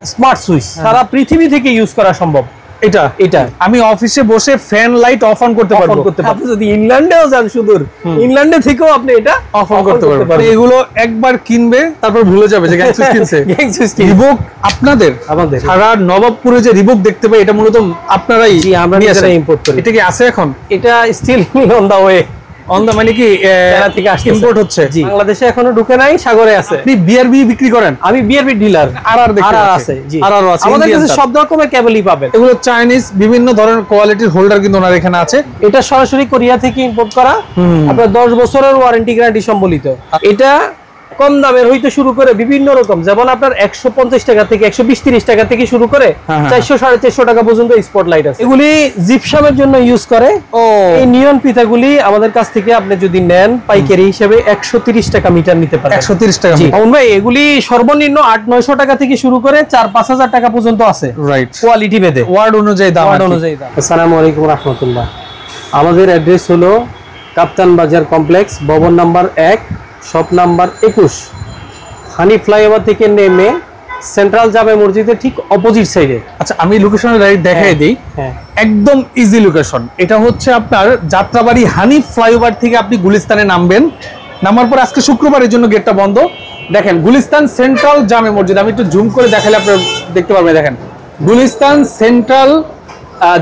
Smart switch সারা পৃথিবী থেকে use করা সম্ভব। এটা আমি অফিসে বসে ফ্যান লাইট অফ অন করতে পারবো। আপনি যদি ইংল্যান্ডেও যান সুদূর, ইংল্যান্ডে থেকেও আপনি এটা অফ অন করতে পারবেন। এগুলো একবার কিনবে তারপর ভুলে যাবে যে গ্যাং সুইচ কিনছে। রিবক আপনাদের, আমাদের সারা নবাবপুরে যে রিবক দেখতে পাই এটা মূলত আপনারাই আমরা ইম্পোর্ট করি। এটা কি আছে এখন? এটা স্টিল অন দা ওয়ে। মানে কি থেকে ইম্পোর্ট হচ্ছে? বাংলাদেশে এখনো ঢুকে নাই, সাগরে আছে। আপনি বিআরবি বিক্রি করেন? আমি বিআরবি ডিলার। আর দেখতে আছে, জি আর আছে। আমাদের কাছে সব রকমের কেবলই পাবেন। এগুলো চাইনিজ বিভিন্ন ধরনের কোয়ালিটির হোল্ডার কিন্তু ওনার এখানে আছে। এটা সরাসরি কোরিয়া থেকে ইম্পোর্ট করা, আপনার 10 বছরের ওয়ারেন্টি গ্যারান্টি সম্বলিত। এটা কম দামের হইতে শুরু করে বিভিন্ন রকম, যেমন আপনার 150 টাকা থেকে 120-30 টাকা থেকে শুরু করে 400-450 টাকা পর্যন্ত স্পটলাইট আছে। এগুলি জিপসামের জন্য ইউজ করে। এই নিয়ন পিতাগুলি আমাদের কাছ থেকে আপনি যদি নেন পাইকারি হিসেবে 130 টাকা মিটার নিতে পারেন। 130 টাকা। ভাই এগুলি সর্বনিম্ন 800-900 টাকা থেকে শুরু করে 4-5 টাকা পর্যন্ত আছে। রাইট, কোয়ালিটি ভেদে, ওয়ার্ড অনুযায়ী দাম। আসসালামু আলাইকুম রাহমাতুল্লাহ। আমাদের অ্যাড্রেস হলো কাপ্তান বাজার কমপ্লেক্স, ভবন নাম্বার 1, শপ নাম্বার 21, হানি ফ্লাইওভার থেকে নেমে সেন্ট্রাল জামে মসজিদের ঠিক অপোজিট সাইডে। আচ্ছা, আমি লোকেশনটা দেখাই দিই। একদম ইজি লোকেশন। এটা হচ্ছে আপনার যাত্রাবাড়ি হানি ফ্লাইওভার থেকে আপনি গুলিস্তানে নামবেন। নামার পর আজকে শুক্রবারের জন্য গেটটা বন্ধ। দেখেন গুলিস্তান সেন্ট্রাল জামে মসজিদ, আমি একটু জুম করে দেখালে আপনারা দেখতে পারবেন। দেখেন গুলিস্তান সেন্ট্রাল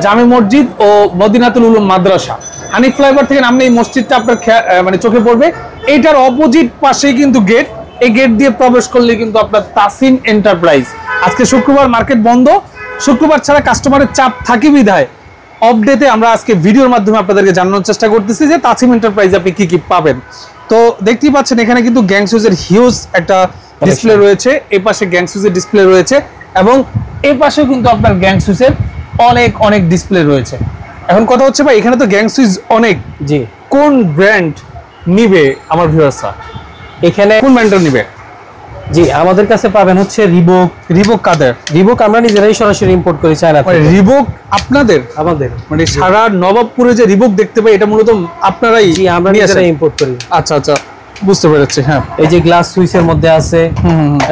জামে মসজিদ ও মদিনাতুল উলুম মাদ্রাসা। হানি ফ্লাইওভার থেকে নামলে এই মসজিদটা আপনার মানে চোখে পড়বে। এইটার অপোজিট পাশেই কিন্তু গেট। এই গেট দিয়ে প্রবেশ করলে কিন্তু আপনার তাসিম এন্টারপ্রাইজ। আজকে শুক্রবার, মার্কেট বন্ধ। শুক্রবার ছাড়া কাস্টমারের চাপ থাকে বিধায় অফ ডেতে আমরা আজকে ভিডিওর মাধ্যমে আপনাদেরকে জানানোর চেষ্টা করতেছি যে তাসিম এন্টারপ্রাইজে আপনি কি কি পাবেন। তো দেখতেই পাচ্ছেন এখানে কিন্তু গ্যাং সুইচের হিউজ একটা ডিসপ্লে রয়েছে। এই পাশে গ্যাং সুইচের ডিসপ্লে রয়েছে এবং এই পাশেও কিন্তু আপনার গ্যাং সুইচের অনেক ডিসপ্লে রয়েছে। এখন কথা হচ্ছে ভাই, এখানে তো গ্যাং সুইচ অনেক, জি কোন ব্র্যান্ড নিবে আমার ভিউয়ার্সরা? এখানে কোন ব্র্যান্ডটা নিবে? জি আমাদের কাছে পাবেন হচ্ছে রিবক। রিবক কাদের? রিবক আমরা নিজেরাই সরাসরি ইম্পোর্ট করি চায়না থেকে। রিবক আপনাদের? আমাদের। মানে সারা নবাবপুরে যে রিবক দেখতে পাই এটা মূলত আপনারাই? জি আমরা নিজেরাই ইম্পোর্ট করি। আচ্ছা আচ্ছা, বুঝতে পেরেছি। হ্যাঁ, এই যে গ্লাস সুইচের মধ্যে আছে,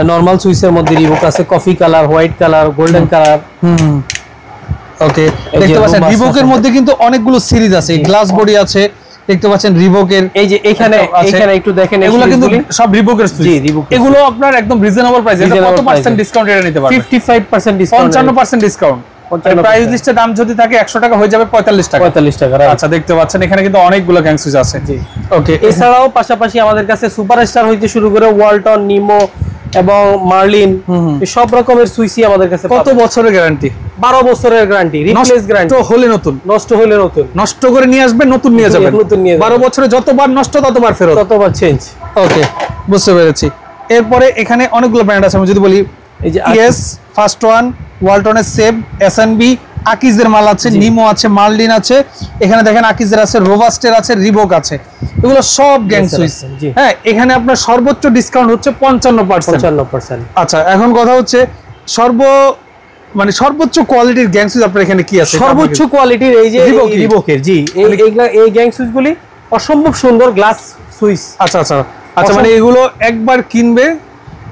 নরমাল সুইচের মধ্যে রিবক আছে, coffee colour, white colour, golden colour. Okay, দেখতে পাচ্ছেন রিবকের মধ্যে কিন্তু অনেকগুলো সিরিজ আছে। গ্লাস বডি আছে, দেখতে পাচ্ছেন রিবকের। এই যে এখানে একটু দেখেন, এগুলো কিন্তু সব রিবকের সুইচ। জি রিবক। এগুলো আপনার একদম রিজনেবল প্রাইস। এটা কত পার্সেন্ট ডিসকাউন্ট এটা নিতে পারবেন? 55% ডিসকাউন্ট। 55% ডিসকাউন্ট। প্রাইস লিস্টে দাম যদি থাকে 100 টাকা হয়ে যাবে 45 টাকা। 45 টাকা। আচ্ছা, দেখতে পাচ্ছেন এখানে কিন্তু অনেকগুলো গ্যাং সুইচ আছে। জি ওকে। এছাড়াও পাশাপাশি আমাদের কাছে সুপারস্টার হইতে শুরু করে ওয়ালটন, নিমো এবং মার্লিন সব রকমের সুইচই আমাদের কাছে। কত বছরের গ্যারান্টি? 12 বছরের গ্যারান্টি, রিপ্লেস গ্যারান্টি। নষ্ট হলে নতুন, নষ্ট হলে নতুন, নষ্ট করে নিয়ে আসবেন, নতুন নিয়ে যাবেন। 12 বছরে যতবার নষ্ট ততবার ফেরত, ততবার চেঞ্জ। ওকে, বুঝতে পেরেছি। এরপরে এখানে অনেকগুলো ব্র্যান্ড আছে। আমি যদি বলি এই যে ইএস, ফার্স্ট ওয়ান, ওয়ালটনের সেভ, এসএনবি, আকিজের মাল আছে, নিমো আছে, মার্লিন আছে। এখানে দেখেন আকিজের আছে, রোভাস্টের আছে, রিবক আছে। এগুলো সব গ্যাং সুইচ। হ্যাঁ, এখানে আপনার সর্বোচ্চ ডিসকাউন্ট হচ্ছে 55%। আচ্ছা, এখন কথা হচ্ছে সর্বোচ্চ কোয়ালিটির গ্যাং সুইচ আপনার এখানে কি আছে? সর্বোচ্চ কোয়ালিটির এই যে রিবকের। জি এই গ্যাং সুইচগুলি অসম্ভব সুন্দর গ্লাস সুইচ। আচ্ছা আচ্ছা আচ্ছা, মানে এগুলো একবার কিনবে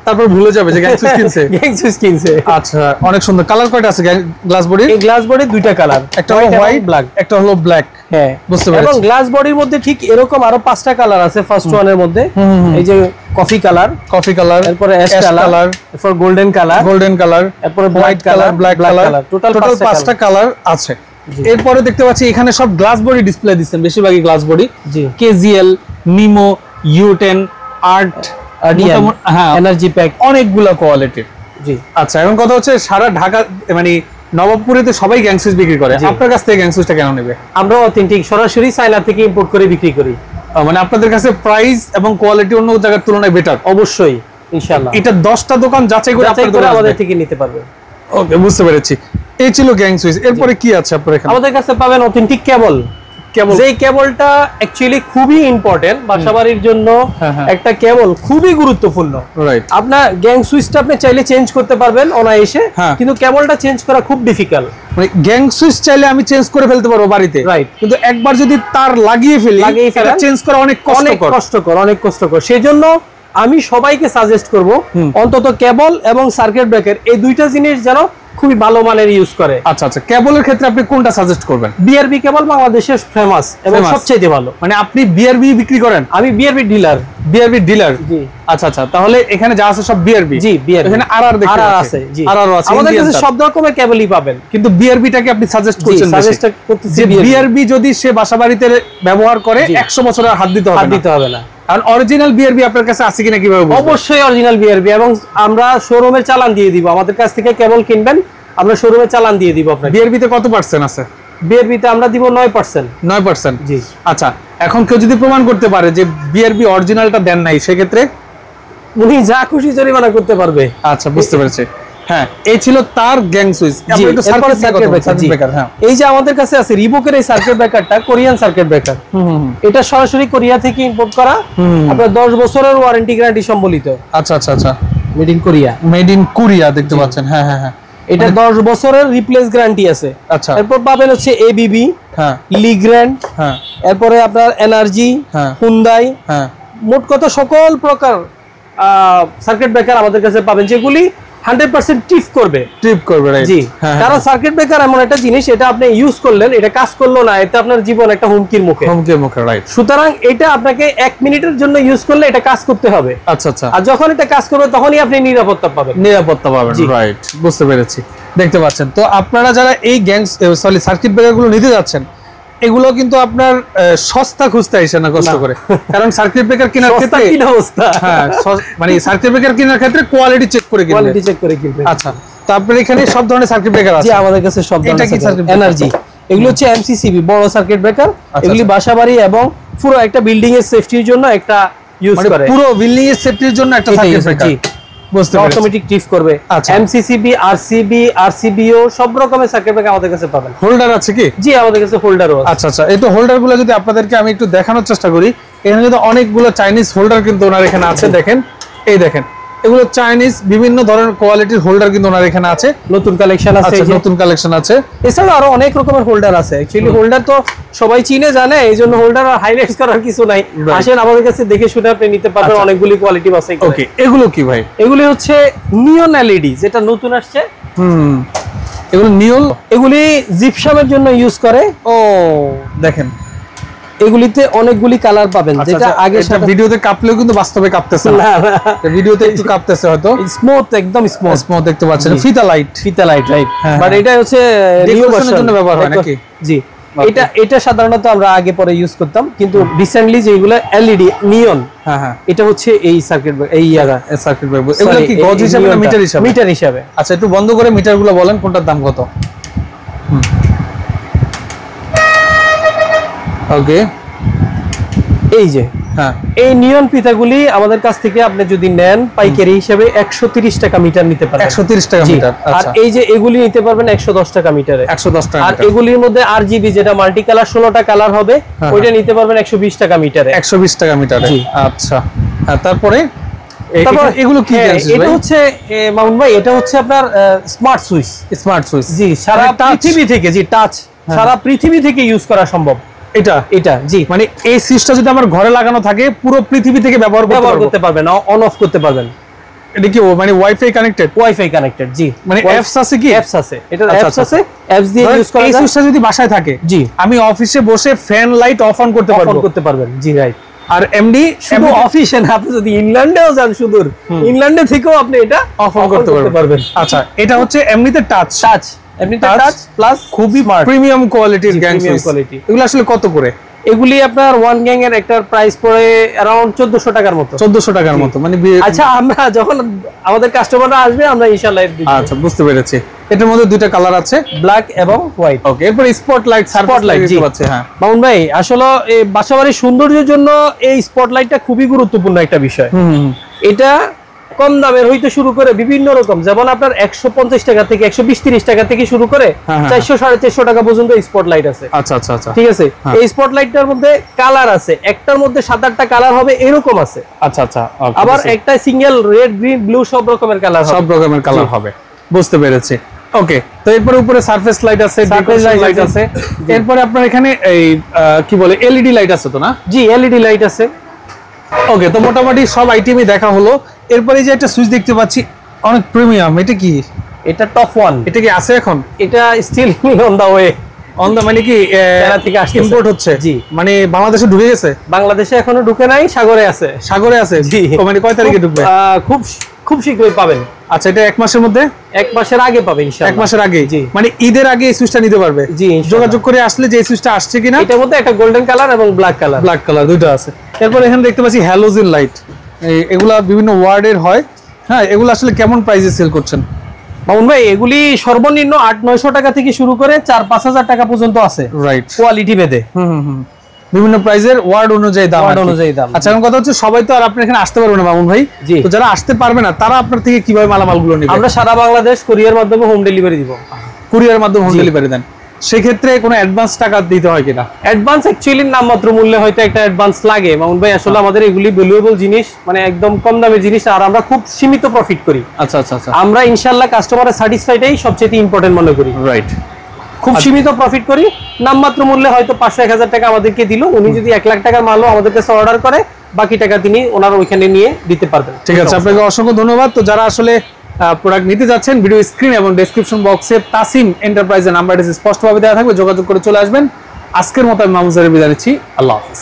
তারপর ভুলে যাবে যে গ্যাং সুইচ কিনছে। গ্যাং সুইচ কিনছে। আচ্ছা, অনেক সুন্দর। কালার কয়টা আছে গ্লাস বডি? এই গ্লাস বডি দুইটা কালার, একটা হলো হোয়াইট, ব্ল্যাক, একটা হলো ব্ল্যাক। হ্যাঁ, বুঝতে পেরেছি। এবং গ্লাস বডির মধ্যে ঠিক এরকম আরো 5টা কালার আছে ফার্স্ট ওয়ানের মধ্যে। এই যে কফি কালার, এরপর অ্যাশ কালার, এরপর গোল্ডেন কালার, এরপর white colour, black colour. Total 5টা কালার আছে। এরপরে দেখতে পাচ্ছি এখানে সব গ্লাস বডি ডিসপ্লে দিচ্ছেন, বেশিরভাগই গ্লাস বডি। জি, কেজিএল, নিমো, ইউটেন, আর্ট, হ্যাঁ, এনার্জি প্যাক, অনেকগুলো কোয়ালিটির। জি আচ্ছা, এখন কথা হচ্ছে সারা ঢাকা মানে নবাবপুরে তো সবাই গ্যাং সুইচ বিক্রি করে। আপনার কাছ থেকে গ্যাং সুইচটা কেন নেবে? আমরা অথেন্টিক সরাসরি চায়না থেকে ইম্পোর্ট করে বিক্রি করি। মানে আপনাদের কাছে প্রাইস এবং কোয়ালিটি অন্য জায়গার তুলনায় বেটার? অবশ্যই, ইনশাআল্লাহ। এটা 10টা দোকান যাচাই করে আমাদের থেকে নিতে পারবে। ওকে, বুঝতে পেরেছি। এই ছিল গ্যাং সুইচ। এরপরে কি আছে আপনার এখানে? আমাদের কাছে পাবেন অথেন্টিক কেবল। যেই কেবলটা অ্যাকচুয়ালি খুবই ইম্পর্টেন্ট বাসাবাড়ির জন্য। একটা কেবল খুবই গুরুত্বপূর্ণ। রাইট, আপনার গ্যাং সুইচটা আপনি চাইলে চেঞ্জ করতে পারবেন অনায়াসে, কিন্তু কেবলটা চেঞ্জ করা খুব ডিফিকাল্ট। মানে গ্যাং সুইচ চাইলে আমি চেঞ্জ করে ফেলতে পারবো বাড়িতে, রাইট, কিন্তু একবার যদি তার লাগিয়ে ফেলি চেঞ্জ করা অনেক কষ্টকর। সেজন্য আমি সবাইকে সাজেস্ট করব অন্তত কেবল এবং সার্কিট ব্রেকার এই দুইটা জিনিস যেন খুবই ভালো মানের ইউজ করে। আচ্ছা আচ্ছা, কেবলের ক্ষেত্রে আপনি কোনটা সাজেস্ট করবেন? বিআরবি কেবল বাংলাদেশের ফেমাস এবং সবচেয়ে ভালো। মানে আপনি বিআরবি বিক্রি করেন? আমি বিআরবি ডিলার। বিআরবি ডিলার, জি। আচ্ছা আচ্ছা, তাহলে এখানে যা আছে সব বিআরবি? জি, বিআরবি। এখানে আরআর দেখতে আছে, জি। আরআর আছে, আমাদের কাছে সব রকমের কেবলই পাবেন, কিন্তু বিআরবিটাকে আপনি সাজেস্ট করছেন? সাজেস্ট করতেছি বিআরবি যদি সে বাসাবাড়িতে ব্যবহার করে 100 বছর আর হাত দিতে হবে না। আর অরিজিনাল বিআরবি আপনার কাছে আছে কিনা কিভাবে বুঝবেন? অবশ্যই অরিজিনাল বিআরবি, এবং আমরা শোরুমের চালান দিয়ে দিব। আমাদের কাছ থেকে কেবল কিনবেন, আমরা শোরুমে চালান দিয়ে দিব আপনাকে। বিআরবি তে কত পার্সেন্ট আছে? বিআরবি তে আমরা দিব 9%। 9%, জি। আচ্ছা, এখন কেউ যদি প্রমাণ করতে পারে যে বিআরবি অরিজিনালটা দেন নাই, সেক্ষেত্রে উনি যা খুশি জরিমানা করতে পারবে। আচ্ছা, বুঝতে পেরেছি। হ্যাঁ, এই ছিল তার গ্যাং সুইচ। এই যে আমাদের কাছে আছে রিবকের এই সার্কিট ব্রেকারটা, কোরিয়ান সার্কিট ব্রেকার। এটা সরাসরি কোরিয়া থেকে ইম্পোর্ট করা, আপনার 10 বছরের ওয়ারেন্টি গ্যারান্টি সম্বলিত। আচ্ছা আচ্ছা আচ্ছা, made in Korea. Made in Korea দেখতে পাচ্ছেন। হ্যাঁ হ্যাঁ হ্যাঁ, এটা 10 বছরের রিপ্লেস গ্যারান্টি আছে। আচ্ছা, এরপর পাবেন হচ্ছে এবিবি, হ্যাঁ, লিগ্র্যান্ড, হ্যাঁ, এরপরে আপনার এনার্জি, হ্যাঁ, হুন্ডাই, হ্যাঁ, মোট কত সকল প্রকার সার্কিট ব্রেকার আমাদের কাছে পাবেন, যেগুলি 100% ট্রিপ করবে। রাইট, জি। কারণ সার্কিট ব্রেকার এমন একটা জিনিস, এটা আপনি ইউজ করলেন, এটা কাজ করলো না, এতে আপনার জীবন একটা হুমকির মুখে। রাইট। সুতরাং এটা আপনাকে 1 মিনিটের জন্য ইউজ করলে এটা কাজ করতে হবে। আচ্ছা আচ্ছা, আর যখন এটা কাজ করবে তখনই আপনি নিরাপত্তা পাবেন। রাইট, বুঝতে পেরেছি। দেখতে পাচ্ছেন তো, আপনারা যারা এই সার্কিট ব্রেকার গুলো নিতে যাচ্ছেন, এগুলো কিন্তু আপনার সস্তা খুঁজতে আইসে না কষ্ট করে, কারণ সার্কিট ব্রেকার কেনার ক্ষেত্রে কি অবস্থা, হ্যাঁ, মানে সার্কিট ব্রেকার কেনার ক্ষেত্রে কোয়ালিটি চেক করে কিনবেন। আচ্ছা, তো আপনার এখানে সব ধরনের সার্কিট ব্রেকার আছে? জি, আমাদের কাছে সব ধরনের। এটা কি সার্কিট এনার্জি? এগুলো হচ্ছে এমসিসিবি বড় সার্কিট ব্রেকার। এগুলি বাসাবাড়ি এবং পুরো একটা বিল্ডিং এর সেফটির জন্য একটা ইউজ করে, পুরো বিল্ডিং এর সেফটির জন্য একটা সার্কিট ব্রেকার। অটোমেটিক ট্রিপ করবে। এমসিসিবি, আরসিবি, আরসিবিও সব রকমের সার্কিট ব্রেকার আমাদের কাছে পাবেন। হোল্ডার আছে কি? জি, আমাদের কাছে হোল্ডারও আছে। আচ্ছা আচ্ছা, এই তো হোল্ডারগুলো যদি আপনাদেরকে আমি একটু দেখানোর চেষ্টা করি, এখানে কিন্তু অনেকগুলো চাইনিজ হোল্ডার কিন্তু ওনার এখানে আছে। দেখেন, এই দেখেন, এগুলো চাইনিজ বিভিন্ন ধরনের কোয়ালিটির হোল্ডার কিন্তু ওনার এখানে আছে। নতুন কালেকশন আছে, নতুন কালেকশন আছে। এছাড়া আরো অনেক রকমের হোল্ডার আছে। অ্যাকচুয়ালি হোল্ডার তো সবাই চিনে জানে, এইজন্য হোল্ডার আর হাইলাইট করার কিছু নাই। আসেন আমাদের কাছে দেখে শুনে আপনি নিতে পারবেন। অনেকগুলি কোয়ালিটি আছে। ওকে, এগুলো কি ভাই? এগুলি হচ্ছে নিয়ন এলইডি, যেটা নতুন আসছে। এগুলো নিয়ন, এগুলি জিপসামের জন্য ইউজ করে। ও, দেখেন, এগুলিতে অনেকগুলি কালার পাবেন, যেটা আগে ভিডিওতে কাঁপলেও কিন্তু বাস্তবে কাঁপতেছে না। ভিডিওতে একটু কাঁপতেছে হয়তো। স্মুথ, একদম স্মুথ দেখতে পাচ্ছেন। ফিতা লাইট, রাইট। বাট এটা হচ্ছে নিউ ভার্সনের জন্য ব্যবহার হয় নাকি? জি, এটা সাধারণত আমরা আগে পরে ইউজ করতাম, কিন্তু রিসেন্টলি যেগুলো এলইডি নিয়ন, হ্যাঁ হ্যাঁ, এটা হচ্ছে এই সার্কিট এই সার্কিট ব্রেকার। এগুলো কি গজ হিসাবে না মিটার হিসাবে? মিটার হিসাবে। আচ্ছা, একটু বন্ধ করে মিটারগুলো বলেন, কোনটার দাম কত? ওকে, এই যে, হ্যাঁ, এই নিয়ন ফিতাগুলি আমাদের কাছ থেকে আপনি যদি নেন পাইকারি হিসেবে 130 টাকা মিটার নিতে পারবেন। 130 টাকা মিটার। আর এই যে এগুলি নিতে পারবেন 110 টাকা মিটারে। 110 টাকা। আর এগুলির মধ্যে আরজিবি, যেটা মাল্টি কালার 16টা কালার হবে, ওইটা নিতে পারবেন 120 টাকা মিটারে। 120 টাকা মিটারে, আচ্ছা। হ্যাঁ, তারপরে এগুলো কি? এটা হচ্ছে মামুন ভাই, এটা হচ্ছে আপনার স্মার্ট সুইচ। জি, সারা পৃথিবী থেকে, জি, টাচ, সারা পৃথিবী থেকে ইউজ করা সম্ভব। এটা জি, মানে এই সুইচটা যদি আমার ঘরে লাগানো থাকে, পুরো পৃথিবী থেকে ব্যবহার করতে পারবেন, অন অফ করতে পারবেন। এটা কি মানে ওয়াইফাই কানেক্টেড? জি, মানে অ্যাপস আছে কি? অ্যাপস আছে, এটা অ্যাপস আছে, অ্যাপস দিয়ে ইউজ করা যায়। এই সুইচটা যদি বাসায় থাকে, জি, আমি অফিসে বসে ফ্যান লাইট অফ অন করতে পারবেন। জি, রাইট। আর এমডি শুধু অফিসে না, আপনি যদি ইংল্যান্ডেও যান, সুদূর ইংল্যান্ডে থেকেও আপনি এটা অফ অন করতে পারবেন। আচ্ছা, এটা হচ্ছে এমনিতে টাচ প্লাস খুবই প্রিমিয়াম কোয়ালিটির গ্যাং সুইচ। এগুলো আসলে কত করে? এগুলি আপনার ওয়ান গ্যাং এর একটা প্রাইস পড়ে अराउंड 1400 টাকার মতো। 1400 টাকার মতো, মানে আচ্ছা, আমরা যখন আমাদের কাস্টমাররা আসবে, আমরা ইনশাআল্লাহ এর দিই। আচ্ছা, বুঝতে পেরেছি। এটার মধ্যে দুইটা কালার আছে, ব্ল্যাক এবং হোয়াইট। ওকে, এরপর স্পটলাইট, স্পটলাইট জি আছে। হ্যাঁ মামুন ভাই, আসলে এই বাসাবাড়ির সৌন্দর্যের জন্য এই স্পটলাইটটা খুবই গুরুত্বপূর্ণ একটা বিষয়। এটা কম দামের হইতে শুরু করে বিভিন্ন রকম, যেমন আপনার 150 টাকা থেকে 120-30 টাকা থেকে শুরু করে 400-450 টাকা পর্যন্ত স্পটলাইট আছে। আচ্ছা আচ্ছা আচ্ছা, ঠিক আছে। এই স্পটলাইটটার মধ্যে কালার আছে, একটার মধ্যে 7-8টা কালার হবে, এরকম আছে। আচ্ছা আচ্ছা, আবার একটা সিঙ্গেল রেড, গ্রিন, ব্লু সব রকমের কালার হবে। সব রকমের কালার হবে, বুঝতে পেরেছি। ওকে, তো এরপর উপরে সারফেস লাইট আছে, ডেকোরেশন লাইট আছে। এরপর আপনার এখানে এই কি বলে এলইডি লাইট আছে তো না? জি, এলইডি লাইট আছে। ওকে, তো মোটামুটি সব আইটেমই দেখা হলো। এরপরে যে একটা সুইচ দেখতে পাচ্ছি অনেক প্রিমিয়াম, এটা কি? এটা টপ 1। এটা কি আছে এখন? এটা still on the way. On the মানে কি চায়না থেকে আসছে, ইম্পোর্ট হচ্ছে? জি। মানে বাংলাদেশে ঢুকে গেছে? বাংলাদেশে এখনো ঢুকে নাই, সাগরে আছে। সাগরে আছে? জি। তো মানে কয় তারিখে ঢুকবে? খুব খুব শীঘ্রই পাবেন। আচ্ছা, এটা 1 মাসের মধ্যে? 1 মাসের আগে পাবেন ইনশাআল্লাহ। 1 মাসের আগে? জি। মানে ঈদের আগে এই সুইচটা নিতে পারবে? জি ইনশাআল্লাহ। যোগাযোগ করে আসলে যে সুইচটা আসছে কিনা? এটার মধ্যে একটা গোল্ডেন কালার এবং ব্ল্যাক কালার। ব্ল্যাক কালার দুটো আছে। এরপর এখানে দেখতে পাচ্ছি হ্যালোজেন লাইট, এগুলা বিভিন্ন ওয়ার্ডের হয়। হ্যাঁ, এগুলো আসলে কেমন প্রাইসে সেল করছেন মামুন ভাই? এগুলি সর্বনিম্ন 800-900 টাকা থেকে শুরু করে 4-5 হাজার টাকা পর্যন্ত আছে। রাইট, কোয়ালিটি ভেদে। বিভিন্ন প্রাইজের ওয়ার্ড অনুযায়ী দাম। ওয়ার্ড অনুযায়ী দাম। আচ্ছা, এখন কথা হচ্ছে সবাই তো আর আপনার এখানে আসতে পারবে না মামুন ভাই। জি। তো যারা আসতে পারবে না তারা আপনার থেকে কিভাবে মালামালগুলো নেবে? আমরা সারা বাংলাদেশ কুরিয়ার মাধ্যমে হোম ডেলিভারি দিব। কুরিয়ার মাধ্যমে হোম ডেলিভারি দেন? সেক্ষেত্রে কোনো অ্যাডভান্স টাকা দিতে হয় কিনা? অ্যাডভান্স অ্যাকচুয়ালি নামমাত্র মূল্যে হয়তো একটা অ্যাডভান্স লাগে মামুন ভাই। আসলে আমাদের এগুলি ভ্যালুয়েবল জিনিস, মানে একদম কম দামের জিনিস, আর আমরা খুব সীমিত প্রফিট করি। আচ্ছা আচ্ছা আচ্ছা। আমরা ইনশাআল্লাহ কাস্টমারের স্যাটিসফাইডটাই সবচেয়ে ইম্পর্টেন্ট মনে করি। রাইট, খুব সীমিত প্রফিট করি। নামমাত্র মূল্যে হয়তো 500-1000 টাকা আমাদেরকে দিল, উনি যদি 1 লাখ টাকার মালও আমাদের কাছে অর্ডার করে, বাকি টাকা তিনি ওনার ওইখানে নিয়ে দিতে পারবেন। ঠিক আছে, আপনাকে অসংখ্য ধন্যবাদ। তো যারা আসলে প্রোডাক্ট নিতে যাচ্ছেন, ভিডিও স্ক্রিন এবং ডেসক্রিপশন বক্সে তাসিম এন্টারপ্রাইজের নাম্বারটি স্পষ্টভাবে দেওয়া থাকবে, যোগাযোগ করে চলে আসবেন। আজকের মতো আমি মামুন স্যারের বিদায় নিচ্ছি। আল্লাহ হাফেজ।